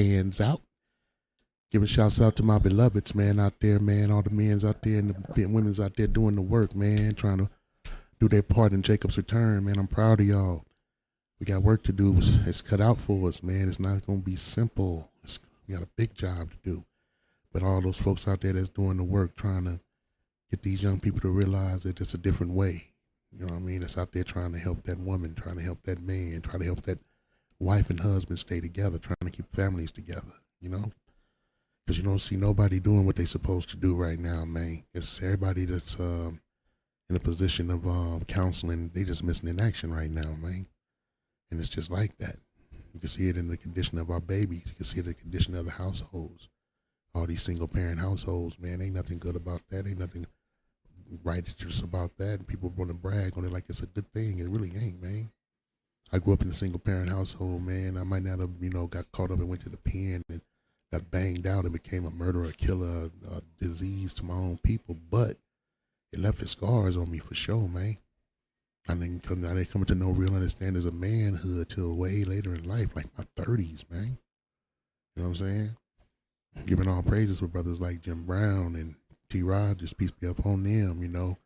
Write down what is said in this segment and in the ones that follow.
hands out. Giving shouts out to my beloveds, man, out there, man. All the men's out there and the women's out there doing the work, man. Trying to do their part in Jacob's return, man. I'm proud of y'all. We got work to do. It's cut out for us, man. It's not going to be simple. We got a big job to do. But all those folks out there that's doing the work, trying to get these young people to realize that it's a different way. You know what I mean? It's out there trying to help that woman, trying to help that man, trying to help that wife and husband stay together, trying to keep families together, you know? Because you don't see nobody doing what they're supposed to do right now, man. It's everybody that's in a position of counseling. They just missing in action right now, man. And it's just like that. You can see it in the condition of our babies. You can see it in the condition of the households. All these single-parent households, man, ain't nothing good about that. Ain't nothing righteous about that. And people want to brag on it like it's a good thing. It really ain't, man. I grew up in a single-parent household, man. I might not have, got caught up and went to the pen and got banged out and became a murderer, a killer, a disease to my own people. But it left its scars on me for sure, man. I didn't come to no real understanding of manhood till way later in life, like my 30s, man. You know what I'm saying? Giving all praises for brothers like Jim Brown and T. Rod, just peace be up on them,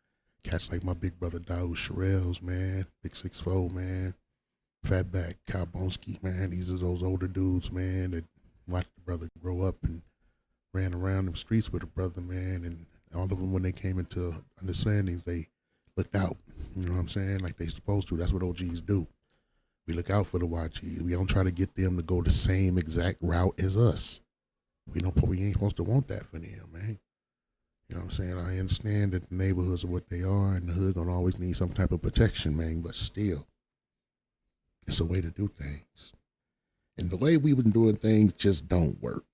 Cats like my big brother Daoud Sherrills, man. Big 6'4", man. Fatback, Kalbonsky, man. These are those older dudes, man, that watched the brother grow up and ran around the streets with the brother, man. And all of them, when they came into understandings, they looked out. You know what I'm saying? Like they supposed to. That's what OGs do. We look out for the YGs. We don't try to get them to go the same exact route as us. We ain't supposed to want that for them, man. You know what I'm saying? I understand that the neighborhoods are what they are, and the hood gonna always need some type of protection, man. But still, it's a way to do things, and the way we've been doing things just don't work.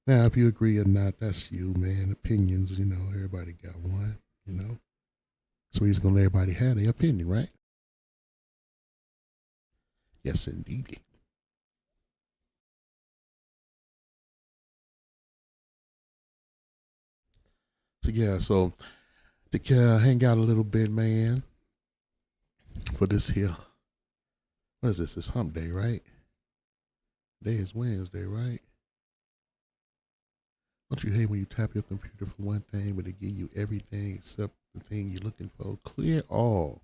Now, if you agree or not, that's you, man. Opinions, everybody got one, So we're just gonna let everybody have their opinion, right? Yes, indeed. So to hang out a little bit, man, for this here. What is this? It's hump day, right? Today is Wednesday, right? Don't you hate when you tap your computer for one thing, but it give you everything except the thing you're looking for? Clear all.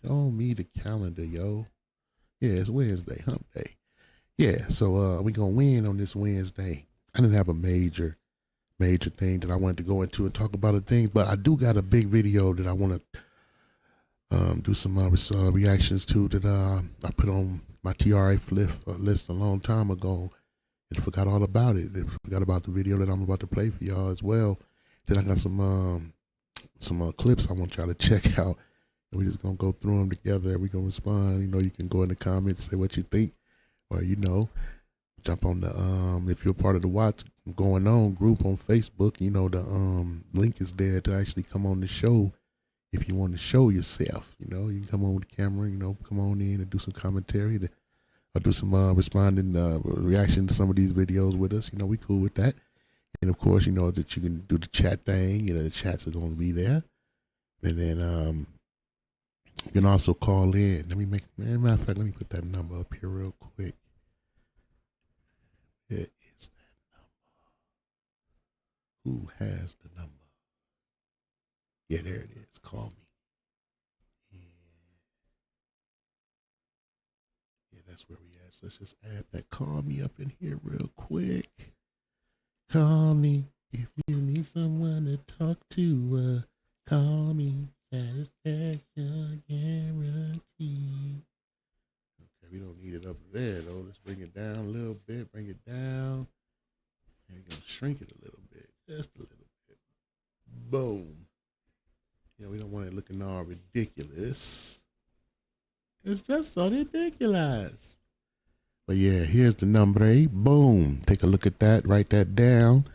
Show me the calendar, yo. Yeah, it's Wednesday, hump day. Yeah, so we gonna win on this Wednesday. I didn't have a major thing that I wanted to go into and talk about the things, but I do got a big video that I want to do some reactions to that I put on my TRA list a long time ago and forgot all about it. And forgot about the video that I'm about to play for y'all as well. Then I got some clips I want y'all to check out. And we're just going to go through them together. We're going to respond. You can go in the comments, say what you think, or, jump on the, if you're part of the WattsGo Random group on Facebook, the link is there to actually come on the show if you want to show yourself. You can come on with the camera, come on in and do some commentary, or do some responding reaction to some of these videos with us. We cool with that. And of course, that you can do the chat thing. The chats are going to be there. And then you can also call in. Matter of fact, let me put that number up here real quick. Where is that number? Who has the number? Yeah, there it is. Call me. Yeah, that's where we at. So let's just add that call me up in here real quick. Call me if you need someone to talk to. Call me. Satisfaction guaranteed. Okay, we don't need it up there though. Let's bring it down a little bit. Bring it down. And we're gonna shrink it a little bit, just a little bit. Boom. We don't want it looking all ridiculous. It's just so ridiculous. But yeah, here's the number. Boom. Take a look at that. Write that down.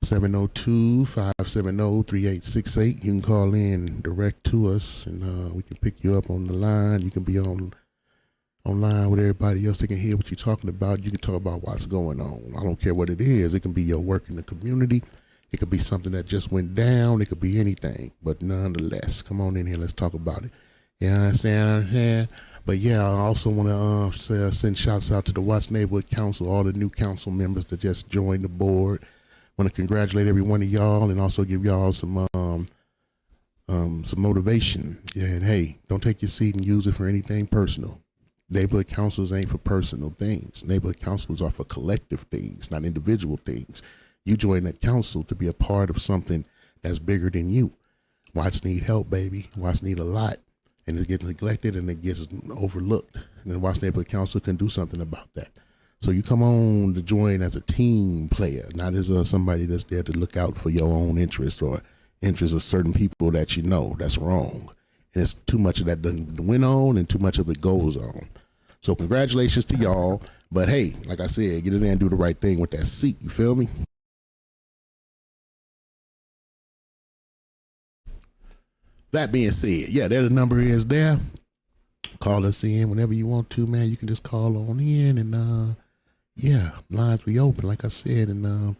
702-570-3868. You can call in direct to us, and we can pick you up on the line. You can be online with everybody else. They can hear what you're talking about. You can talk about what's going on. I don't care what it is. It can be your work in the community. It could be something that just went down. It could be anything. But nonetheless, come on in here. Let's talk about it. You understand? But yeah, I also want to send shouts out to the Watts Neighborhood Council, all the new council members that just joined the board. Want to congratulate every one of y'all and also give y'all some motivation. Yeah, and hey, don't take your seat and use it for anything personal. Neighborhood councils ain't for personal things. Neighborhood councils are for collective things, not individual things. You join that council to be a part of something that's bigger than you. Watts need help, baby. Watts need a lot. And it gets neglected and it gets overlooked. And the Watts Neighborhood Council can do something about that. So you come on to join as a team player, not as somebody that's there to look out for your own interest or interests of certain people that you know. That's wrong. And it's too much of that doesn't went on and too much of it goes on. So congratulations to y'all. But hey, like I said, get in there and do the right thing with that seat. You feel me? That being said, yeah, there the number is there. Call us in whenever you want to, man. You can just call on in and yeah, lines be open, like I said, and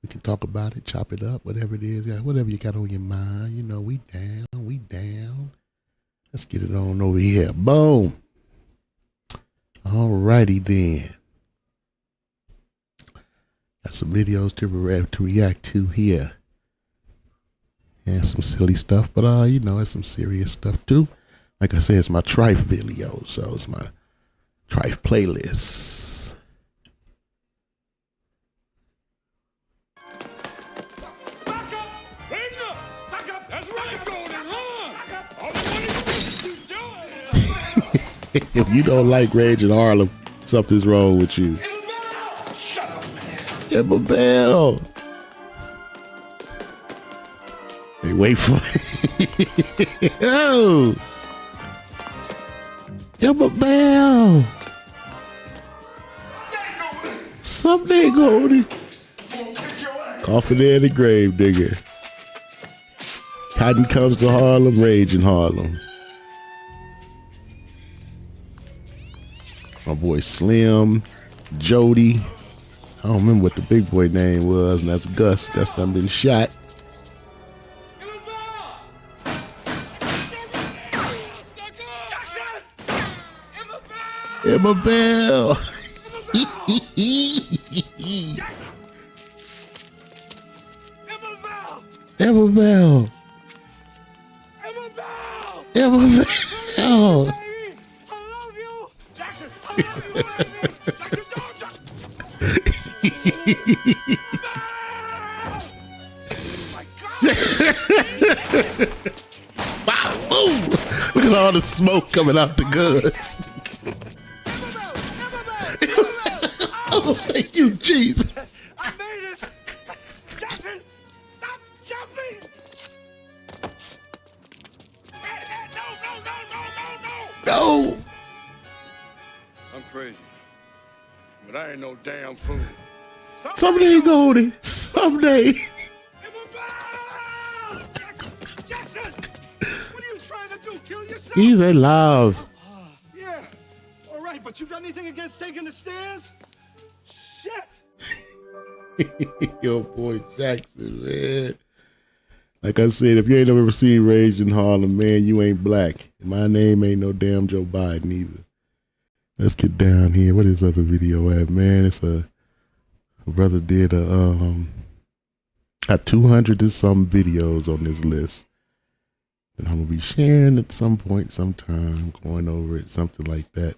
we can talk about it, chop it up, whatever it is, yeah, whatever you got on your mind. You know, we down, we down. Let's get it on over here. Boom. All righty then. Got some videos to react to here. And some silly stuff, but you know, it's some serious stuff too. Like I said, it's my Trife video, so it's my Trife playlist. Back up! Back up! That's right, Golden, If you don't like Rage in Harlem, something's wrong with you. Shut up, man. Emma Bell. Hey, wait for it. Oh. Emma Bell. Someday, Goldie. Coffin there in the grave digger. Cotton comes to Harlem, Rage in Harlem. My boy Slim, Jody. I don't remember what the big boy name was, and that's Gus. Gus done been shot. Emma Bell. Emma Bell. Emma Bell. I love you. Jackson, I love you, Jackson, don't. Wow, boom. Look at all the smoke coming out the guns. Oh, thank you, Jesus. I made it. Jackson, stop jumping. No. I'm crazy, but I ain't no damn fool. Someday, Goldie. Someday. Jackson, what are you trying to do? Kill yourself? He's in love. Yeah. All right, but you got anything against taking the stairs? Shit. Yo, boy Jackson, man. Like I said, if you ain't ever seen Rage in Harlem, man, you ain't black. My name ain't no damn Joe Biden either. Let's get down here. What is this other video at, man? It's a brother did got 200 and some videos on this list. And I'm gonna be sharing at some point, sometime, going over it, something like that.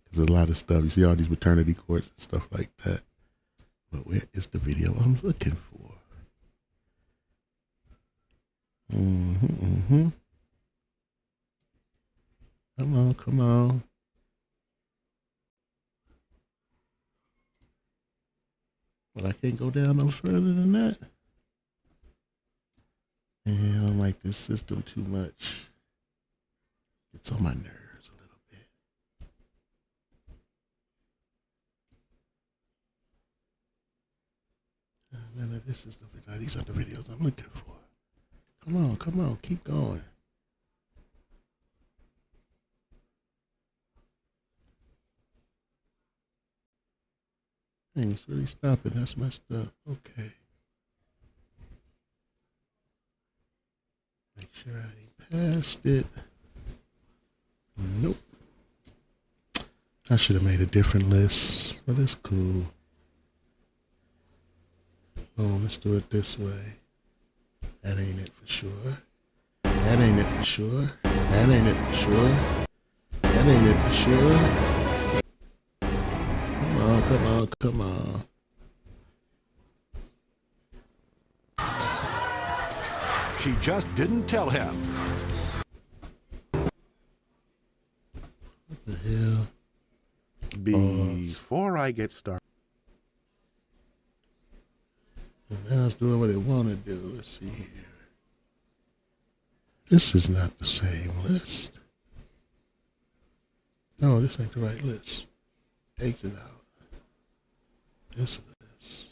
There's a lot of stuff. You see all these maternity courts and stuff like that. But where is the video I'm looking for? Come on, come on. But I can't go down no further than that. And I don't like this system too much. It's on my nerves a little bit. None of this is the video. These are the videos I'm looking for. Come on, keep going. Dang, it's really stopping. That's messed up. Okay. Make sure I ain't passed it. Nope. I should have made a different list, but it's cool. Oh, let's do it this way. That ain't it for sure. That ain't it for sure. That ain't it for sure. That ain't it for sure. Come on, come on, come on. She just didn't tell him. What the hell? Before I get started. Now it's doing what it want to do. Let's see here. This is not the same list. No, this ain't the right list. Exit out. This list.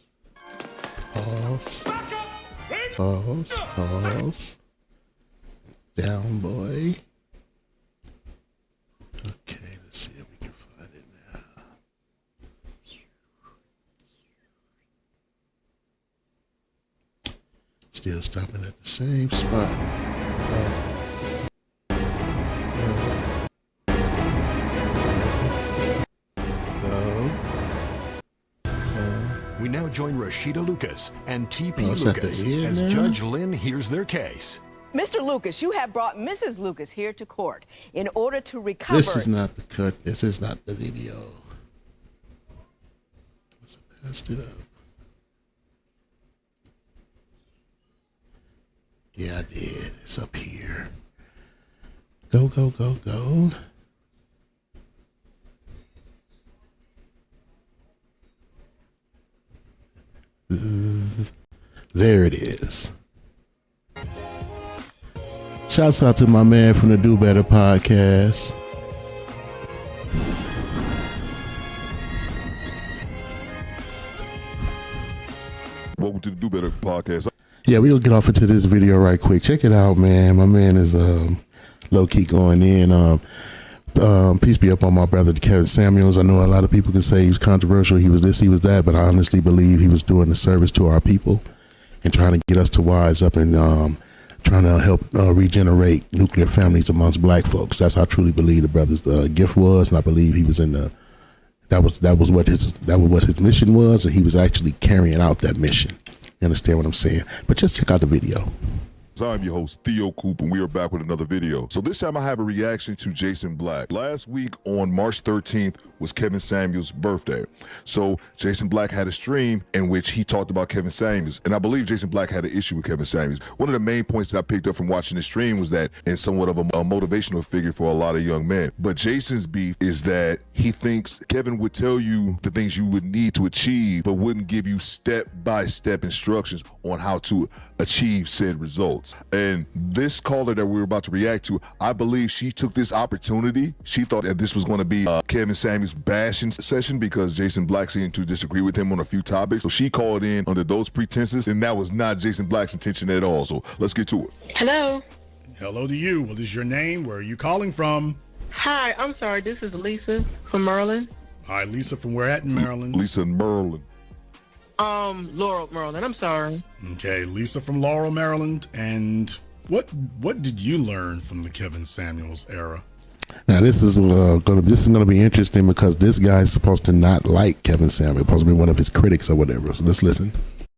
Pause. Pause. Pause. Down, boy. Okay, let's see if we can find it now. Still stopping at the same spot. We now join Rashida Lucas and T.P. Oh, it's at the Lucas end as now? Judge Lynn hears their case. Mr. Lucas, you have brought Mrs. Lucas here to court in order to recover. This is not the cut. This is not the video. Let's pass it up. Yeah, I did. It's up here. Go, go, go, go. There it is. Shouts out to my man from the Do Better podcast. Welcome to the Do Better podcast. Yeah, we'll get off into this video right quick. Check it out, man. My man is low key going in. Peace be up on my brother Kevin Samuels. I know a lot of people can say he was controversial, he was this, he was that, but I honestly believe he was doing a service to our people and trying to get us to wise up and trying to help regenerate nuclear families amongst black folks. That's how I truly believe the brother's gift was, and I believe he was in the that was what his mission was, and he was actually carrying out that mission. You understand what I'm saying? But just check out the video. I'm your host, Theo Coop, and we are back with another video. So this time I have a reaction to Jason Black. Last week on March 13th was Kevin Samuels' birthday. So Jason Black had a stream in which he talked about Kevin Samuels, and I believe Jason Black had an issue with Kevin Samuels. One of the main points that I picked up from watching the stream was that it's somewhat of a motivational figure for a lot of young men. But Jason's beef is that he thinks Kevin would tell you the things you would need to achieve, but wouldn't give you step-by-step instructions on how to achieve said results. And this caller that we're about to react to, I believe she took this opportunity. She thought that this was going to be Kevin Samuels' bashing session because Jason Black seemed to disagree with him on a few topics. So she called in under those pretenses, and that was not Jason Black's intention at all. So let's get to it. Hello. Hello to you. What is your name? Where are you calling from? Hi, I'm sorry. This is Lisa from Maryland. Hi, Lisa, from where at in Maryland? Lisa and Merlin. Laurel, Maryland. I'm sorry. Okay, Lisa from Laurel, Maryland. And what did you learn from the Kevin Samuels era? Now this is gonna be interesting because this guy's supposed to not like Kevin Samuels, supposed to be one of his critics or whatever. So let's listen.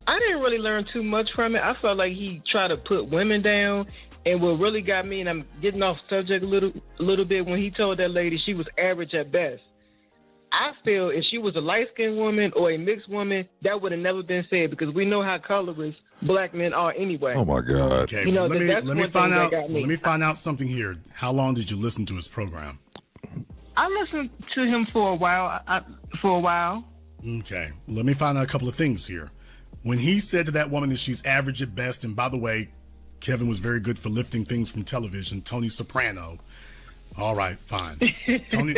I didn't really learn too much from it. I felt like he tried to put women down, and what really got me, and I'm getting off subject a little bit, when he told that lady she was average at best. I feel if she was a light-skinned woman or a mixed woman, that would have never been said because we know how colorless black men are anyway. Oh my God. Okay, You know, let me find out. got me. Let me find out something here. How long did you listen to his program? I listened to him for a while. Okay, let me find out a couple of things here. When he said to that woman that she's average at best, and by the way, Kevin was very good for lifting things from television. Tony Soprano. All right, fine. Tony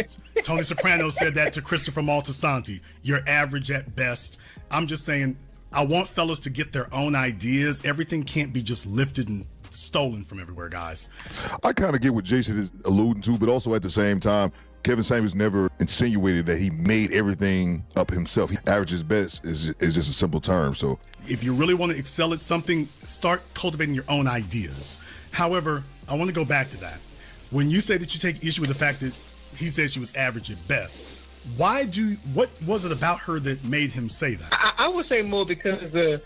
Soprano said that to Christopher Moltisanti. You're average at best. I'm just saying, I want fellas to get their own ideas. Everything can't be just lifted and stolen from everywhere, guys. I kind of get what Jason is alluding to, but also at the same time, Kevin Samuels never insinuated that he made everything up himself. He averages best is just a simple term. So if you really want to excel at something, start cultivating your own ideas. However, I want to go back to that. when you say that you take issue with the fact that he said she was average at best, what was it about her that made him say that? I would say more because of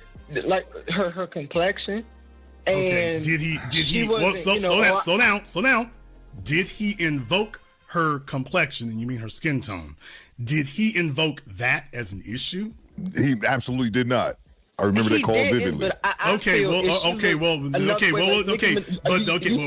like her complexion. And okay, did he well, slow down. Did he invoke her complexion, and you mean her skin tone? Did he invoke that as an issue? He absolutely did not. I remember that call vividly. Well,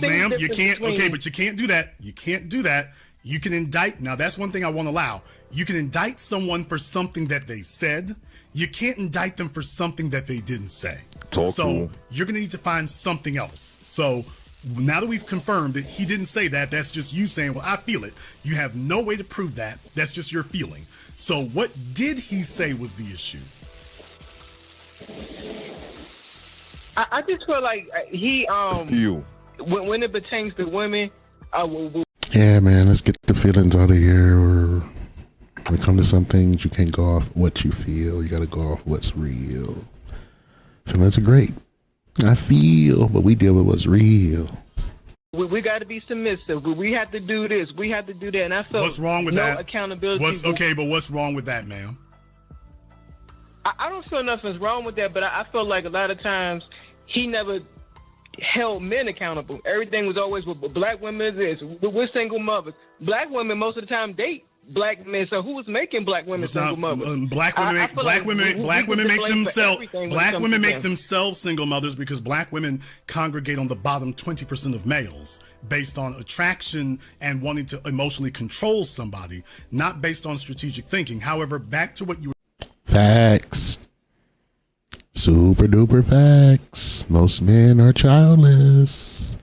ma'am, you can't. Okay, but you can't do that. You can't do that. You can indict. Now, that's one thing I won't allow. You can indict someone for something that they said. You can't indict them for something that they didn't say. So you're going to need to find something else. So now that we've confirmed that he didn't say that, that's just you saying, well, I feel it. You have no way to prove that. That's just your feeling. So what did he say was the issue? I just feel like he when it pertains to women, yeah, man, let's get the feelings out of here. Or when it comes to some things, you can't go off what you feel. You got to go off what's real. Feelings are great. I feel, but we deal with what's real. We got to be submissive. We have to do this. We have to do that. And I felt what's wrong with that? Accountability. But what's wrong with that, ma'am? I don't feel nothing's wrong with that, but I feel like a lot of times he never held men accountable. Everything was always with black women. We're single mothers. Black women most of the time date black men. So who was making black women single mothers? Black women make themselves single mothers because black women congregate on the bottom 20% of males based on attraction and wanting to emotionally control somebody, not based on strategic thinking. However, back to what you facts. Super duper facts. Most men are childless.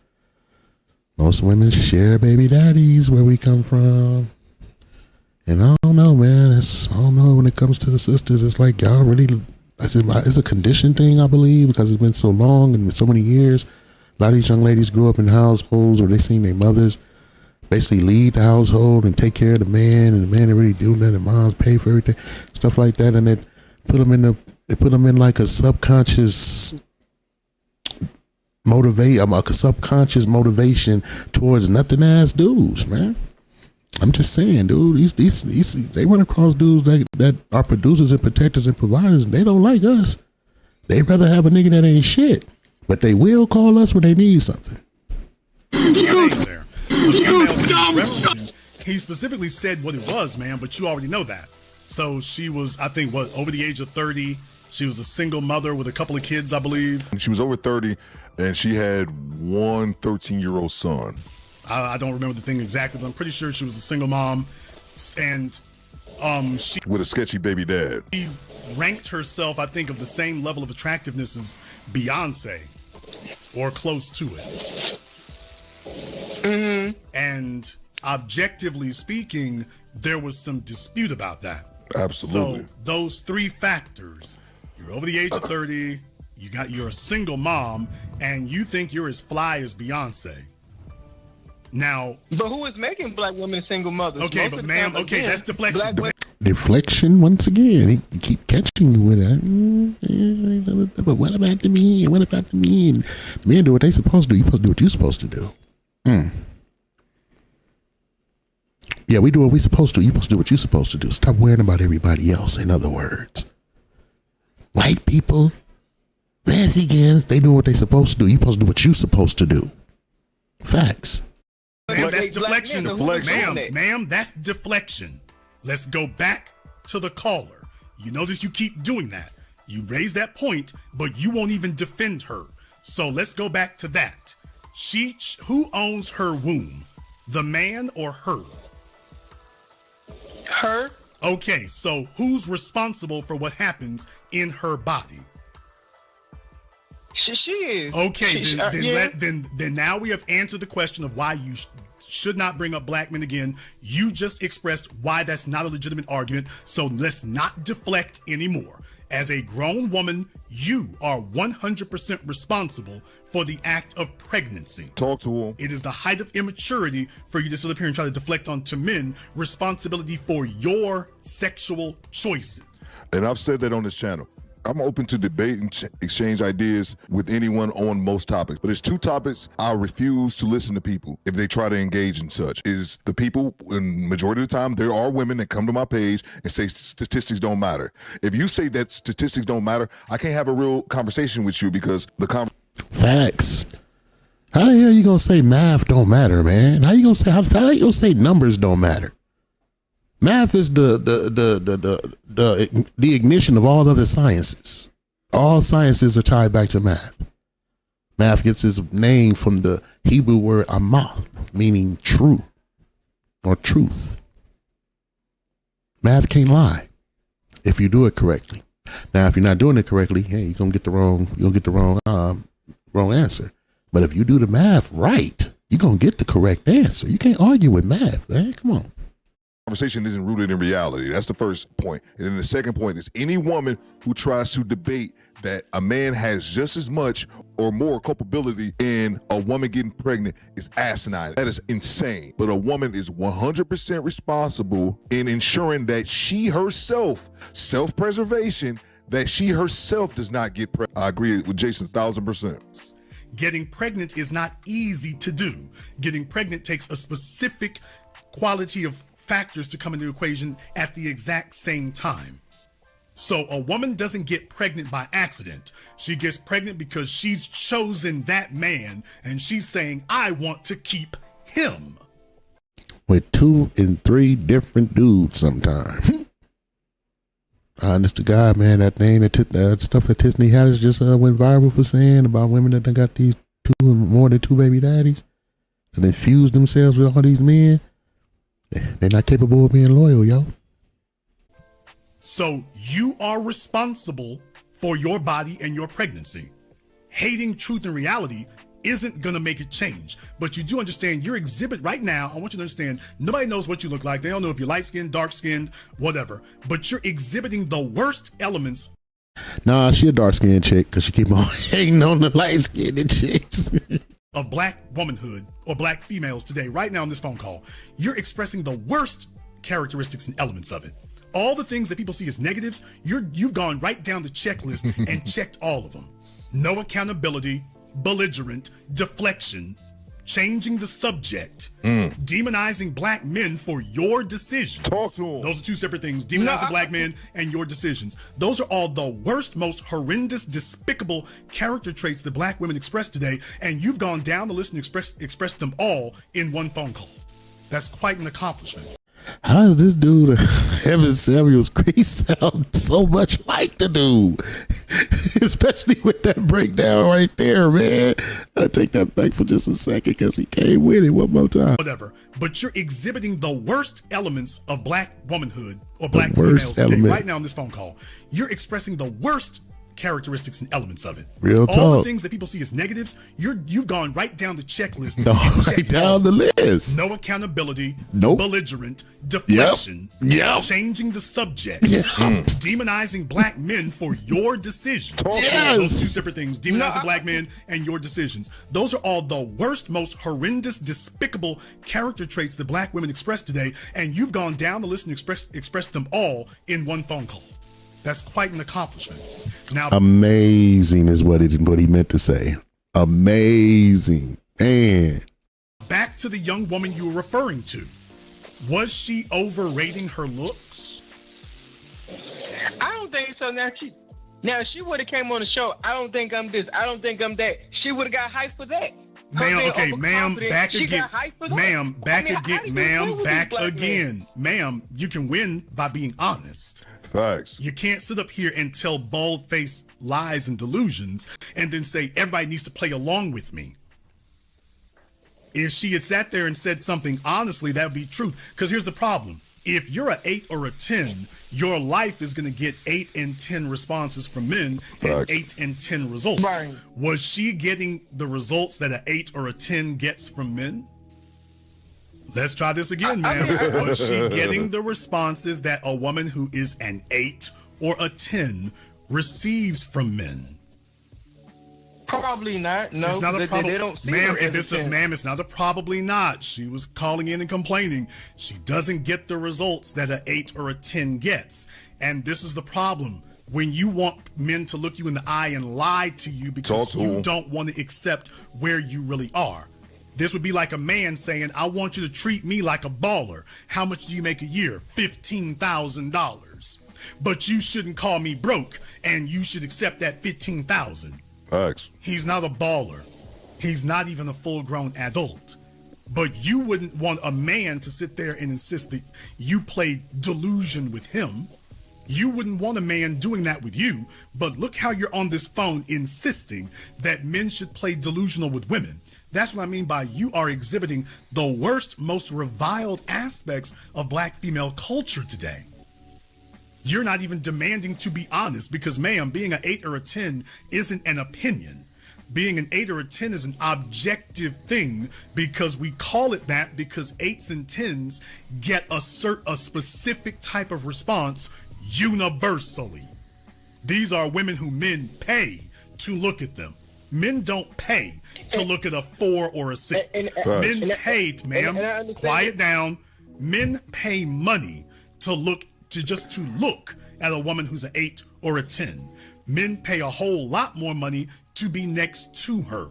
Most women share baby daddies where we come from. And I don't know, man. I don't know when it comes to the sisters. It's like y'all really, it's a condition thing, I believe, because it's been so long and so many years. A lot of these young ladies grew up in households where they seen their mothers basically lead the household and take care of the man, and the man didn't really do nothing. Moms pay for everything, stuff like that, and it put them in like a subconscious motivation towards nothing ass dudes, man. I'm just saying, dude. These they run across dudes that are producers and protectors and providers, and they don't like us. They'd rather have a nigga that ain't shit, but they will call us when they need something. You dumb son. He specifically said what it was, man, but you already know that. So she was, I think, over the age of 30. She was a single mother with a couple of kids, I believe. She was over 30, and she had one 13-year-old son. I don't remember the thing exactly, but I'm pretty sure she was a single mom, and she with a sketchy baby dad. She ranked herself, I think, of the same level of attractiveness as Beyonce, or close to it. Mm-hmm. And objectively speaking, there was some dispute about that. Absolutely. So those three factors: you're over the age of 30, you're a single mom, and you think you're as fly as Beyonce. Now, but who is making black women single mothers? Okay, but ma'am, okay, that's deflection. Deflection once again. He keep catching you with it. But what about the men? What about the men? The men do what they supposed to do. You supposed to do what you're supposed to do. Yeah, we do what we supposed to. You supposed to do what you're supposed to do. Stop worrying about everybody else. In other words, white people, Mexicans, they do what they supposed to do. You supposed to do what you're supposed to do. Facts. Ma'am, that's deflection. Ma'am, that's deflection. Let's go back to the caller. You notice you keep doing that. You raise that point, but you won't even defend her. So let's go back to that. Who owns her womb? The man or her? Her. Okay, so who's responsible for what happens in her body? She is. Okay, then now we have answered the question of why you should not bring up black men again. You just expressed why that's not a legitimate argument, so let's not deflect anymore. As a grown woman, you are 100% responsible for the act of pregnancy. Talk to him. It is the height of immaturity for you to sit up here and try to deflect onto men responsibility for your sexual choices. And I've said that on this channel. I'm open to debate and exchange ideas with anyone on most topics. But there's two topics I refuse to listen to people if they try to engage in such. Is the people, and majority of the time, there are women that come to my page and say statistics don't matter. If you say that statistics don't matter, I can't have a real conversation with you because the Facts. How the hell you gonna say math don't matter, man? How you gonna say how you gonna say numbers don't matter? Math is the ignition of all other sciences. All sciences are tied back to math. Math gets its name from the Hebrew word amah, meaning true or truth. Math can't lie if you do it correctly. Now, if you're not doing it correctly, hey, you're gonna get the wrong answer. But if you do the math right, you're gonna get the correct answer. You can't argue with math, man. Come on. conversation isn't rooted in reality. That's the first point. And then the second point is any woman who tries to debate that a man has just as much or more culpability in a woman getting pregnant is asinine. That is insane. But a woman is 100% responsible in ensuring that she herself, self-preservation, that she herself does not get pregnant. I agree with Jason 1,000%. Getting pregnant is not easy to do. Getting pregnant takes a specific quality of factors to come into the equation at the exact same time. So a woman doesn't get pregnant by accident. She gets pregnant because she's chosen that man and she's saying, I want to keep him. With 2 and 3 different dudes sometimes. Honest to God, man, that thing, that stuff that Tiffany Haddish just went viral for saying about women that got these 2 and more than 2 baby daddies and they fuse themselves with all these men. They're not capable of being loyal, yo. So you are responsible for your body and your pregnancy. Hating truth and reality isn't going to make it change. But you do understand your exhibit right now. I want you to understand nobody knows what you look like. They don't know if you're light skinned, dark skinned, whatever. But you're exhibiting the worst elements. Nah, she a dark skinned chick because she keep on hating on the light skinned chicks. Of black womanhood or black females today, right now on this phone call, you're expressing the worst characteristics and elements of it. All the things that people see as negatives, you've gone right down the checklist and checked all of them. No accountability, belligerent, deflection, changing the subject, demonizing black men for your decisions. Talk to them. Those are 2 separate things. Demonizing black men and your decisions. Those are all the worst, most horrendous, despicable character traits that black women express today, and you've gone down the list and expressed them all in one phone call. That's quite an accomplishment. How is this dude, Evan Samuels, he sound so much like the dude? Especially with that breakdown right there, man. I take that back for just a second because he came with it one more time. Whatever. But you're exhibiting the worst elements of black womanhood or black females today, right now on this phone call. You're expressing the worst characteristics and elements of it. Real talk. All the things that people see as negatives, you've gone right down the checklist. Right down the list. No accountability. Nope. Belligerent. Deflection. Yep. Changing the subject. Demonizing black men for your decisions. Yes. Those 2 separate things. Demonizing black men and your decisions. Those are all the worst, most horrendous, despicable character traits that black women express today, and you've gone down the list and expressed them all in one phone call. That's quite an accomplishment. Now, amazing is what he meant to say. Amazing. Man. Back to the young woman you were referring to. Was she overrating her looks? I don't think so. Now if she would have came on the show, I don't think I'm this, I don't think I'm that. She would have got hyped for that. Ma'am, okay, ma'am, back she again. got hyped for that. Ma'am, back I again. didn't Ma'am, deal with back these black again. men. Ma'am, you can win by being honest. Facts. You can't sit up here and tell bald-faced lies and delusions and then say everybody needs to play along with me. If she had sat there and said something honestly, that would be truth. Because here's the problem. If you're an 8 or a 10, your life is going to get 8 and 10 responses from men and 8 and 10 results. Right. Was she getting the results that an 8 or a 10 gets from men? Let's try this again, ma'am. Was she getting the responses that a woman who is an 8 or a 10 receives from men? Probably not. No, it's not a problem. They don't see ma'am, her if as it's ma'am, it's not a probably not. She was calling in and complaining. She doesn't get the results that an 8 or a 10 gets. And this is the problem. when you want men to look you in the eye and lie to you because you don't want to accept where you really are. This would be like a man saying, I want you to treat me like a baller. How much do you make a year? $15,000. But you shouldn't call me broke, and you should accept that $15,000. Facts. He's not a baller. He's not even a full-grown adult. But you wouldn't want a man to sit there and insist that you play delusion with him. You wouldn't want a man doing that with you. But look how you're on this phone insisting that men should play delusional with women. That's what I mean by you are exhibiting the worst, most reviled aspects of black female culture today. You're not even demanding to be honest because, ma'am, being an 8 or a 10 isn't an opinion. Being an 8 or a 10 is an objective thing because we call it that because 8s and 10s get a specific type of response universally. These are women who men pay to look at them. Men don't pay to look at a 4 or a 6. Men pay, ma'am, quiet down. Men pay money to just look at a woman who's an 8 or a 10. Men pay a whole lot more money to be next to her.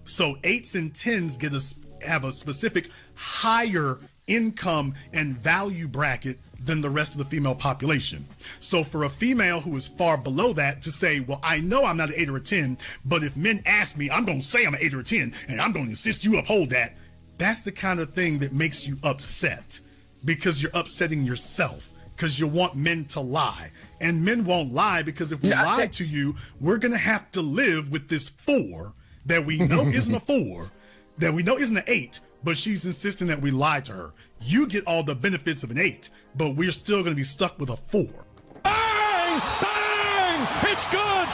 So 8s and 10s have a specific higher income and value bracket than the rest of the female population. So for a female who is far below that to say, well, I know I'm not an 8 or a 10, but if men ask me, I'm going to say I'm an 8 or a 10, and I'm going to insist you uphold that. That's the kind of thing that makes you upset because you're upsetting yourself because you want men to lie. And men won't lie because if we lie to you, we're going to have to live with this 4 that we know isn't a 4, that we know isn't an 8, but she's insisting that we lie to her. You get all the benefits of an 8, but we're still going to be stuck with a 4. Bang! Bang! It's good!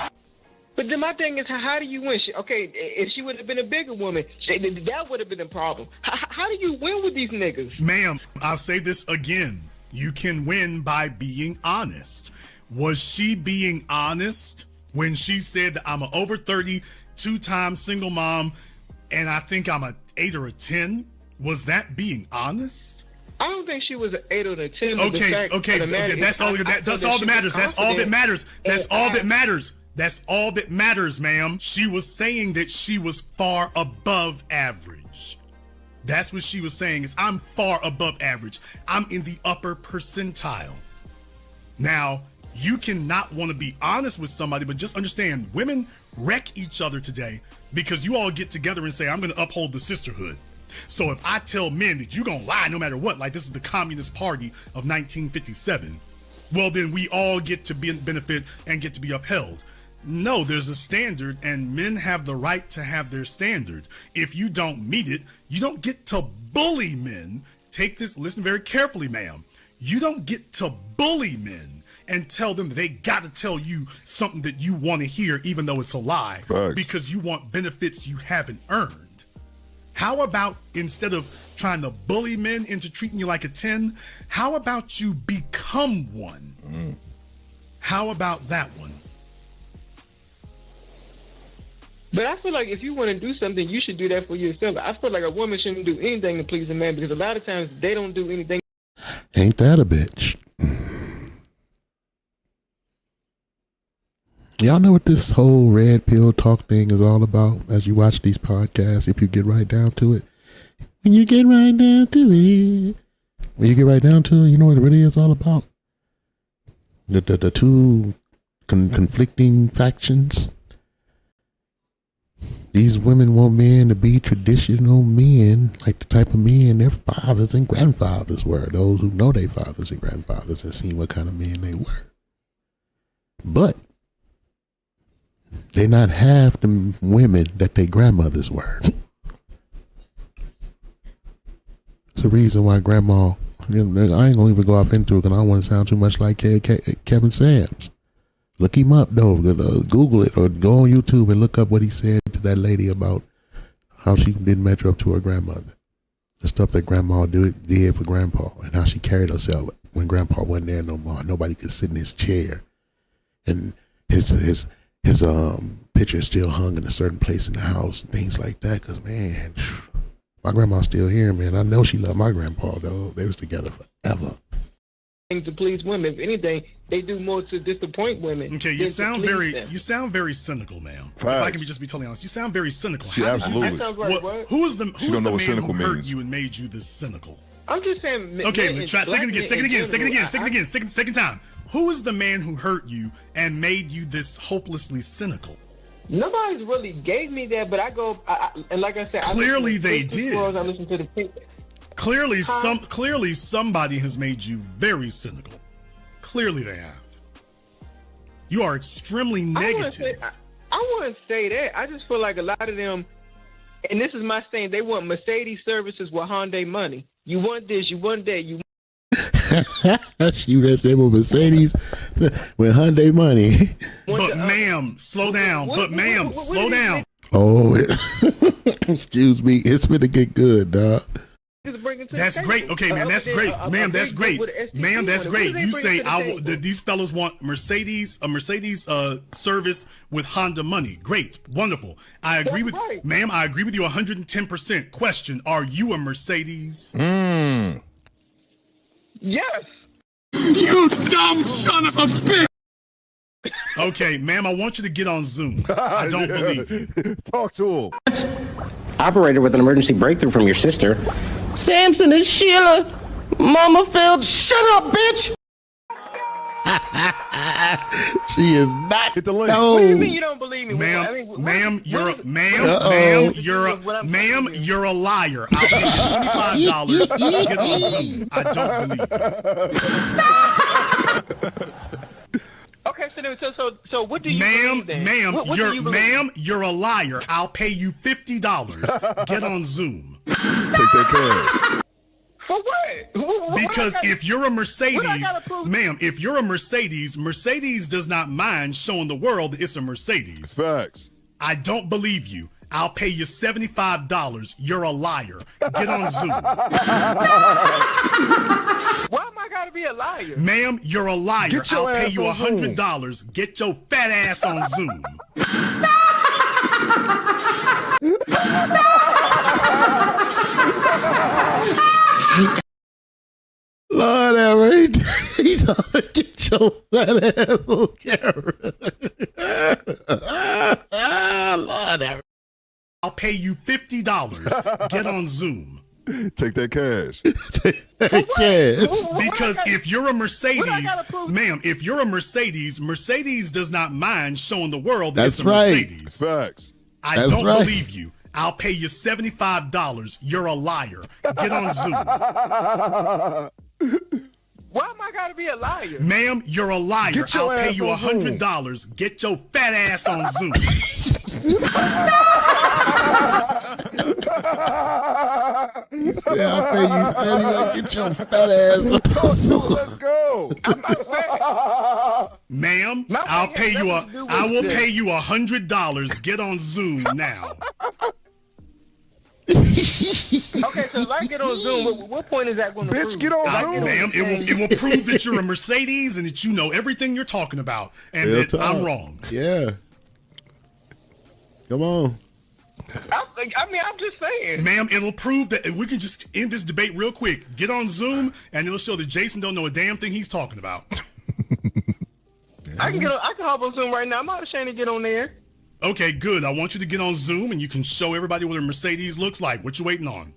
But then my thing is, how do you win? Okay, if she would have been a bigger woman, that would have been a problem. How do you win with these niggas? Ma'am, I'll say this again. You can win by being honest. Was she being honest when she said that I'm an over 30, 2-time single mom, and I think I'm an 8 or a 10? Was that being honest? I don't think she was an 8 or a 10. Okay. That's all that matters. That's all that matters. That's all that matters. That's all that matters, ma'am. She was saying that she was far above average. That's what she was saying is I'm far above average. I'm in the upper percentile. Now, you cannot want to be honest with somebody, but just understand women wreck each other today because you all get together and say, I'm going to uphold the sisterhood. So if I tell men that you're going to lie no matter what, like this is the Communist Party of 1957, well, then we all get to benefit and get to be upheld. No, there's a standard and men have the right to have their standard. If you don't meet it, you don't get to bully men. Take this, listen very carefully, ma'am. You don't get to bully men and tell them they got to tell you something that you want to hear, even though it's a lie, because you want benefits you haven't earned. How about instead of trying to bully men into treating you like a 10, how about you become one? How about that one? But I feel like if you want to do something, you should do that for yourself. I feel like a woman shouldn't do anything to please a man because a lot of times they don't do anything. Ain't that a bitch? Y'all know what this whole red pill talk thing is all about as you watch these podcasts, if you get right down to it. When you get right down to it. You know what it really is all about? The two conflicting factions. These women want men to be traditional men, like the type of men their fathers and grandfathers were. Those who know their fathers and grandfathers and seen what kind of men they were. But they not half the women that their grandmothers were. It's the reason why grandma, I ain't gonna even go off into it because I don't want to sound too much like Kevin Sams. Look him up though, Google it or go on YouTube and look up what he said to that lady about how she didn't measure up to her grandmother. The stuff that grandma did for grandpa and how she carried herself when grandpa wasn't there no more. Nobody could sit in his chair. And his picture still hung in a certain place in the house and things like that. Cause man, my grandma's still here, man. I know she loved my grandpa though. They was together forever. to please women. If anything, they do more to disappoint women. Okay, you sound very cynical, ma'am. If I can just be totally honest, you sound very cynical. She absolutely. That sounds like what? Who's the don't know what man cynical who hurt means. you and made you this cynical? I'm just saying. Okay, let's try second time. Who is the man who hurt you and made you this hopelessly cynical? Nobody's really gave me that, but I go and like I said, Clearly they did. I listen to the Clearly somebody has made you very cynical. Clearly they have. You are extremely negative. I wouldn't say that. I just feel like a lot of them, and this is my saying, they want Mercedes services with Hyundai money. You want this, you want that, you. She read them with Mercedes with Hyundai money. But ma'am, slow down. Slow down. Oh, excuse me. It's gonna get good, dog. That's great. Okay, man, that's great. Ma'am, that's great. Ma'am, that's great. You say these fellas want a Mercedes service with Honda money. Great. Wonderful. I agree with ma'am, I agree with you 110%. Question, are you a Mercedes? Yes. You dumb son of a bitch! Okay, ma'am, I want you to get on Zoom. I don't believe you. Talk to him. Operator with an emergency breakthrough from your sister. Samson and Sheila. Mama failed. Shut up, bitch. She is not. Hit the link. No. What do you mean you don't believe me? Ma'am, you're a liar. I'll pay you $25 to get on Zoom. I don't believe it. Okay, so what do you believe then? You're a liar. I'll pay you $50. Get on Zoom. Take that cash. For what? Because if you're a Mercedes, ma'am, if you're a Mercedes, Mercedes does not mind showing the world that it's a Mercedes. Facts. I don't believe you. I'll pay you $75. You're a liar. Get on Zoom. Why am I gotta be a liar? Ma'am, you're a liar. I'll pay you $100. Get your fat ass on Zoom. Lord have mercy. He's gonna get your fat ass on camera. Lord have mercy. I'll pay you $50. Get on Zoom. Take that cash. Take that cash. Because if you're a Mercedes, ma'am, if you're a Mercedes, Mercedes does not mind showing the world that it's a Mercedes. Facts. I don't believe you. I'll pay you $75. You're a liar. Get on Zoom. Why am I gotta be a liar? Ma'am, you're a liar. I'll pay you $100. Get your fat ass on Zoom. He said, I'll pay you $30. Get your fat ass on Zoom. Let's go. Ma'am, I will pay you $100. Get on Zoom now. Okay, so if I get on Zoom, what point is that going to prove? Bitch, get on Zoom. Ma'am, it will prove that you're a Mercedes and that you know everything you're talking about and that I'm wrong. Yeah. Come on. I mean, I'm just saying. Ma'am, it'll prove that we can just end this debate real quick. Get on Zoom and it'll show that Jason don't know a damn thing he's talking about. I can hop on Zoom right now. I'm not ashamed to get on there. Okay, good. I want you to get on Zoom and you can show everybody what a Mercedes looks like. What you waiting on?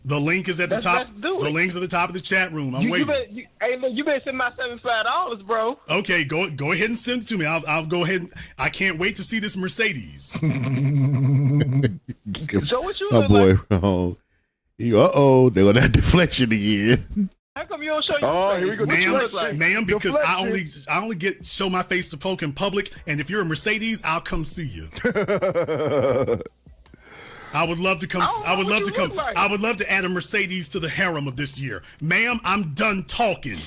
The link is at the top. The link's at the top of the chat room. I'm waiting. You better send my $75, bro. Okay, go ahead and send it to me. I'll go ahead. I can't wait to see this Mercedes. So what you oh look boy, like? they're gonna have deflection again. How come you don't show your face? Here we go. Ma'am, because I only get show my face to folk in public, and if you're a Mercedes, I'll come see you. I would love to come. I would love to come. I would love to add a Mercedes to the harem of this year. Ma'am, I'm done talking.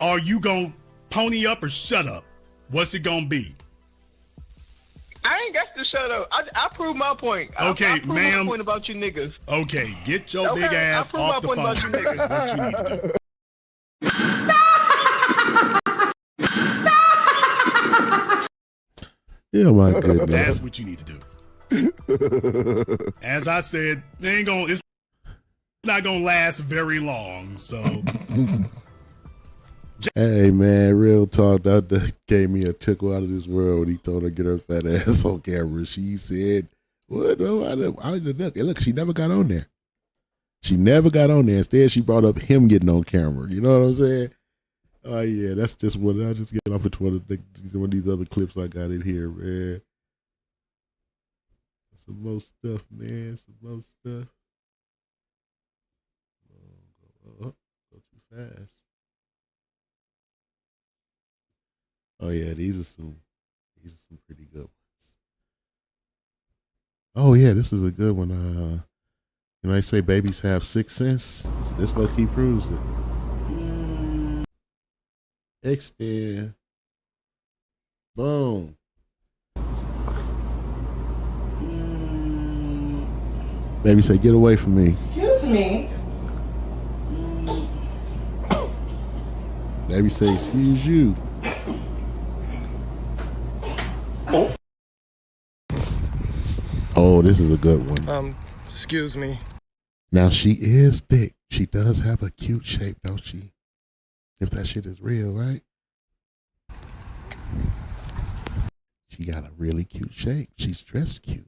Are you gonna pony up or shut up? What's it gonna be? I ain't got to shut up. I proved my point. Okay, I proved ma'am. my point about you niggas. Okay, get your big ass off the phone. That's what you need to do. Yeah, my goodness. That's what you need to do. As I said, it's not gonna last very long. So Hey man, real talk. That gave me a tickle out of this world when he told her to get her fat ass on camera. She said, "What? No, I didn't look. And look, she never got on there. She never got on there. Instead, she brought up him getting on camera. You know what I'm saying? Oh yeah, that's just what I just get off of one of these other clips I got in here, man. Some more stuff, man. Some more stuff. Go too fast. Oh yeah, these are some pretty good ones. Oh yeah, this is a good one. You know, they say babies have sixth sense. This low key proves it. Extend. Boom. Baby say, get away from me. Excuse me. Baby say, excuse you. Oh, this is a good one. Excuse me. Now she is thick. She does have a cute shape, don't she? If that shit is real, right? She got a really cute shape. She's dressed cute.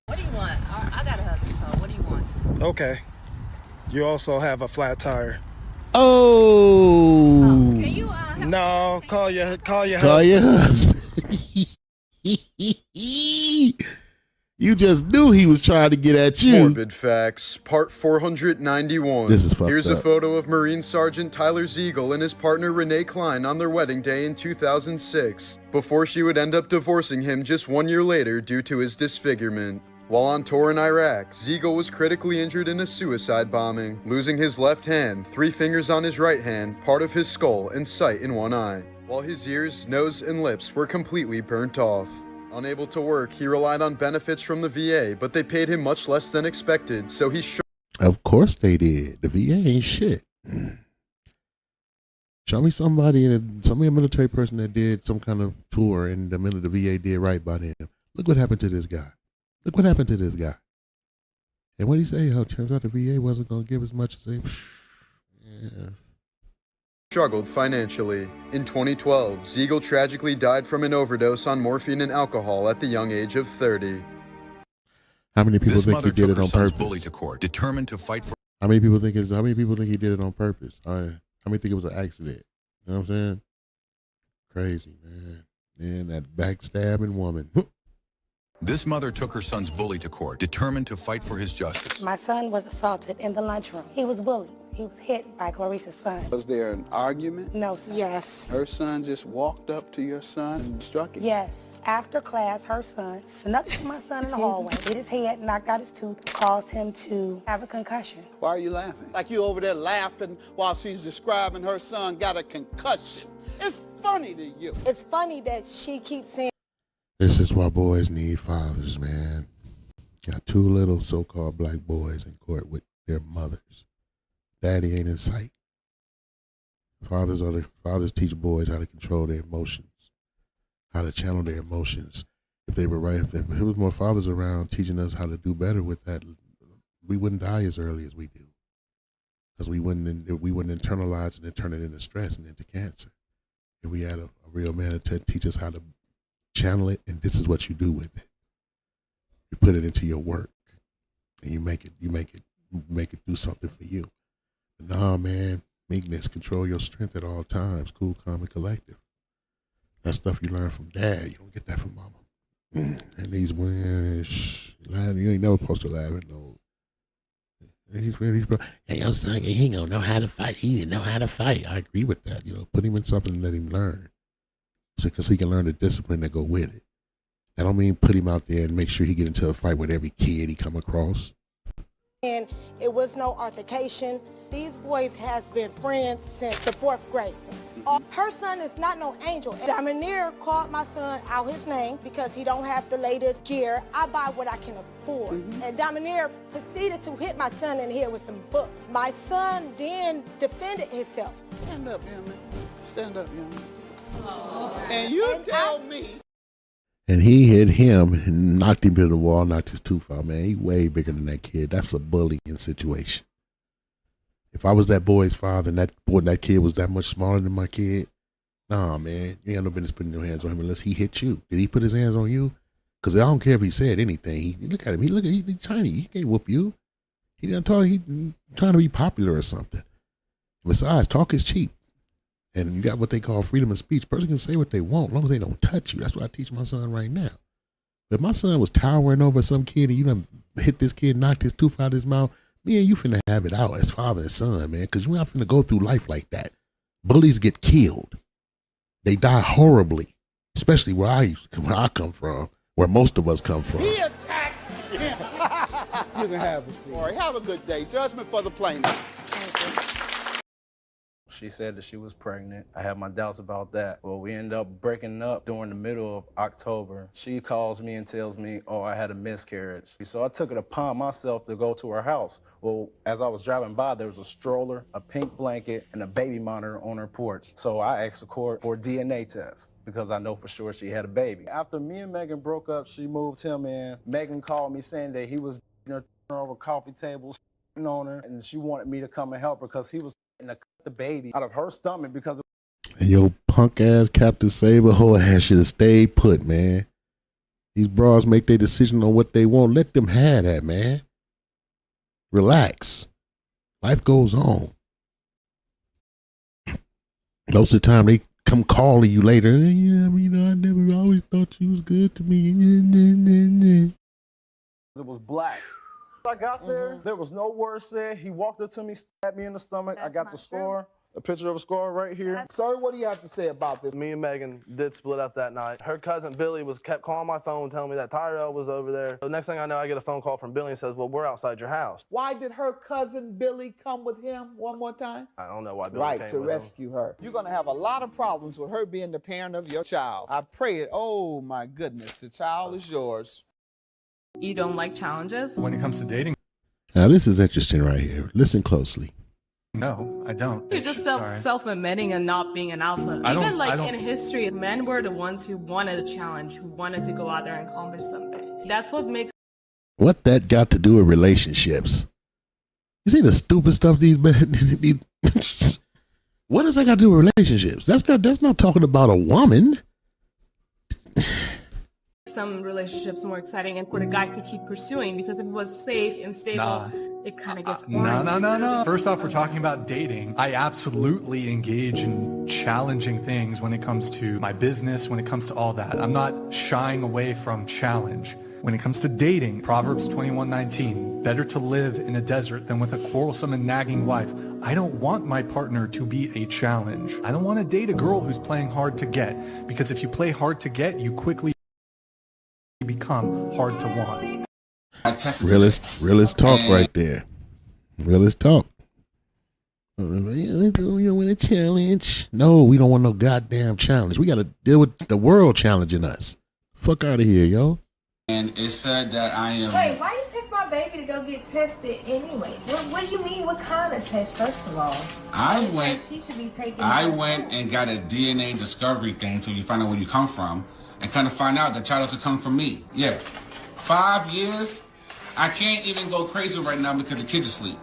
What do you want? I got a husband, so what do you want? Okay. You also have a flat tire. Oh. Can you No, call your husband. You just knew he was trying to get at you. Morbid Facts, part 491. This is fucked Here's up. a photo of Marine Sergeant Tyler Ziegel and his partner Renee Klein on their wedding day in 2006, before she would end up divorcing him just 1 year later due to his disfigurement. While on tour in Iraq, Ziegel was critically injured in a suicide bombing, losing his left hand, 3 fingers on his right hand, part of his skull, and sight in one eye, while his ears, nose, and lips were completely burnt off. Unable to work, he relied on benefits from the VA, but they paid him much less than expected, so he Of course they did. The VA ain't shit. Show me a military person that did some kind of tour and the minute the VA did right by them. Look what happened to this guy. Look what happened to this guy. And what did he say? Oh, turns out the VA wasn't going to give as much as they... Yeah. struggled financially. In 2012, Ziegel tragically died from an overdose on morphine and alcohol at the young age of 30. How many people This think mother he did took it her on son's purpose? bully to court, determined to fight for. How many people think he did it on purpose? How many think it was an accident? You know what I'm saying? Crazy, man. Man, that backstabbing woman. This mother took her son's bully to court, determined to fight for his justice. My son was assaulted in the lunchroom. He was bullied. He was hit by Clarissa's son. Was there an argument? No, sir. Yes. Her son just walked up to your son and struck him? Yes. After class, her son snuck to my son in the hallway, hit his head, knocked out his tooth, caused him to have a concussion. Why are you laughing? Like you over there laughing while she's describing her son got a concussion. It's funny to you. It's funny that she keeps saying. This is why boys need fathers, man. Got 2 little so-called black boys in court with their mothers. Daddy ain't in sight. Fathers teach boys how to control their emotions, how to channel their emotions. If they were right, if there was more fathers around teaching us how to do better with that, we wouldn't die as early as we do. Because we wouldn't internalize it and turn it into stress and into cancer. If we had a real man to teach us how to channel it, and this is what you do with it. You put it into your work, and you make it do something for you. But nah, man, meekness, control your strength at all times. Cool, calm, and collective. That stuff you learn from dad. You don't get that from mama. And these women, you ain't never supposed to laugh at no. Hey, your son, he ain't gonna know how to fight. He didn't know how to fight. I agree with that. Put him in something and let him learn. Because he can learn the discipline that go with it. That don't mean put him out there and make sure he get into a fight with every kid he come across. And it was no altercation. These boys has been friends since the 4th grade. Her son is not no angel. Dominier called my son out his name because he don't have the latest gear. I buy what I can afford. And Dominier proceeded to hit my son in the head with some books. My son then defended himself. Stand up, young man. Stand up, young man. And you tell me. And he hit him and knocked him to the wall, knocked his tooth out, man. He way bigger than that kid. That's a bullying situation. If I was that boy's father and that kid was that much smaller than my kid, nah, man, you ain't no business putting your hands on him unless he hit you. Did he put his hands on you? Because I don't care if he said anything. Look at him. He's tiny. He can't whoop you. He trying to be popular or something. Besides, talk is cheap. And you got what they call freedom of speech. Person can say what they want as long as they don't touch you. That's what I teach my son right now. If my son was towering over some kid and you done hit this kid, knocked his tooth out of his mouth, me and you finna have it out as father and son, man, because you're not finna go through life like that. Bullies get killed. They die horribly, especially where I come from, where most of us come from. He attacks him. You can have a seat. All right, have a good day. Judgment for the plaintiff. She said that she was pregnant. I had my doubts about that. Well, we ended up breaking up during the middle of October. She calls me and tells me, oh, I had a miscarriage. So I took it upon myself to go to her house. Well, as I was driving by, there was a stroller, a pink blanket, and a baby monitor on her porch. So I asked the court for a DNA test because I know for sure she had a baby. After me and Megan broke up, she moved him in. Megan called me saying that he was over coffee tables on her, and she wanted me to come and help her because he was to cut the baby out of her stomach because of. And your punk ass Captain Saber whole ass should have stayed put, man. These bras make their decision on what they want. Let them have that, man. Relax. Life goes on. Most of the time they come calling you later. Yeah, I always thought you was good to me. It was black. I got there, there was no word said. He walked up to me, stabbed me in the stomach. I got the scar, a picture of a scar right here. Sir, what do you have to say about this? Me and Megan did split up that night. Her cousin Billy kept calling my phone, telling me that Tyrell was over there. The next thing I know, I get a phone call from Billy and says, well, we're outside your house. Why did her cousin Billy come with him one more time? I don't know why Billy came with him. Right, to rescue her. You're going to have a lot of problems with her being the parent of your child. I pray it. Oh, my goodness. The child is yours. You don't like challenges? When it comes to dating? Now, this is interesting right here. Listen closely. No, I don't. You're just self-admitting and not being an alpha. Even in history, men were the ones who wanted a challenge, who wanted to go out there and accomplish something. That's what makes. What that got to do with relationships? You see the stupid stuff these men. What does that got to do with relationships? That's not talking about a woman. Some relationships more exciting and for the guys to keep pursuing because if it was safe and stable, it kind of gets boring. No. First off, we're talking about dating. I absolutely engage in challenging things when it comes to my business, when it comes to all that. I'm not shying away from challenge. When it comes to dating, Proverbs 21:19, better to live in a desert than with a quarrelsome and nagging wife. I don't want my partner to be a challenge. I don't want to date a girl who's playing hard to get, because if you play hard to get, you quickly become hard to want. Realist talk right there. Realist talk. You don't want a challenge. No, we don't want no goddamn challenge. We got to deal with the world challenging us. Fuck out of here, yo. And it said that I am. Wait, why you take my baby to go get tested anyway? What do you mean? What kind of test? First of all, I went and got a DNA discovery thing so you find out where you come from, and kind of find out the child doesn't come from me. Yeah, 5 years. I can't even go crazy right now because the kids asleep.